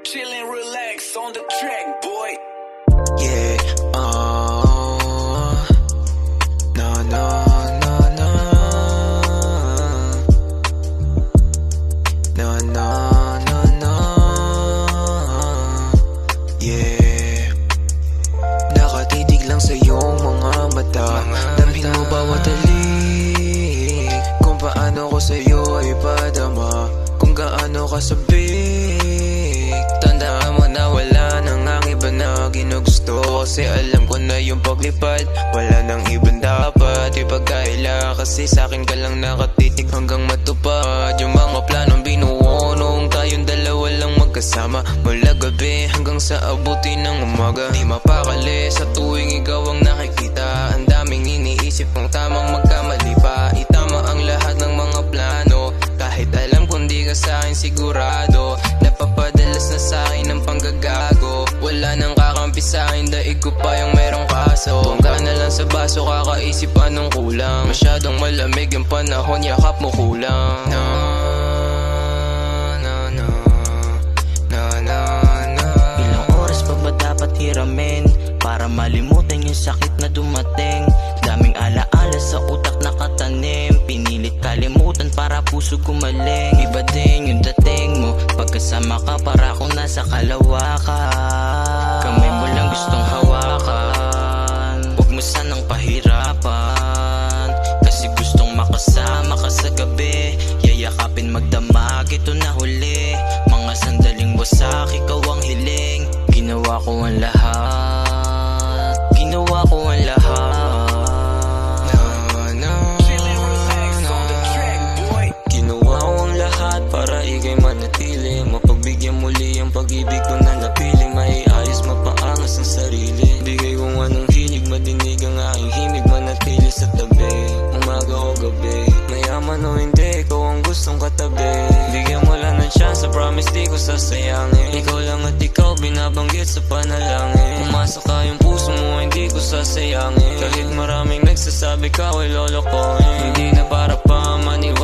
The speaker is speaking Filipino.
Chill and relax on the track, boy. Yeah, no, no, no, no. No, no, no, no. Yeah. Nakatitig lang sa iyong mga mata, damhin mo bawat halik, kung paano ko sa iyo ay padama, kung gaano ka sabik. Tandaan mo na wala nang ang iba na ginugusto, kasi alam ko na yung paglipad wala nang ibang dapat ipagkaila, kasi sa'kin ka lang nakatitig hanggang matupad yung mga planong binuo noong tayong dalawa lang magkasama, mula gabi hanggang sa abuti ng umaga. Di mapakali sa tuwing ikaw ang nakikita, ang daming iniisip kong tamang magkamali pa, itama ang lahat ng mga plano, kahit alam kung di ka sa'kin sigurado, napapadalas na sa'kin ang panggagago, wala nang kakampi sa'kin, daig ko pa yung merong kaso, tungga na lang sa baso, kakaisip anong kulang, masyadong malamig yung panahon, yakap mo kulang. No, no, no, no, no, no. Ilang oras pa ba dapat hiramin para malimutan yung sakit na dumating? Daming alaala sa utak nakatanim, pinilit kalimutan para puso gumaling. Iba din yung dating mo pagkasama ka, para akong nasa kalawakan, kamay mo lang gustong hawakan, huwag mo sanang pahirapan, kasi gustong makasama ka sa gabi, yayakapin magdamag, ito na huli, mga sandaling wasak, ikaw ang hiling. Ginawa ko ang lahat, ginawa ko ang lahat. Ginawa ko ang lahat para ikay manatili, mapagbigyan muli ang pag-ibig ko na napili, maiayos mapaangas ang sarili, bigay kung anong hilig, madinig ang aking himig, manatili sa tabi, umaga o gabi, mayaman o hindi, ikaw ang gustong katabi, bigyan mo lang ng chance, promise di ko sasayangin, ikaw lang at ikaw binabanggit sa panalangin, umasa ka yung puso mo, hindi ko sasayangin, kahit maraming nagsasabi ka ay lolokohin, hindi na para pa maniwala,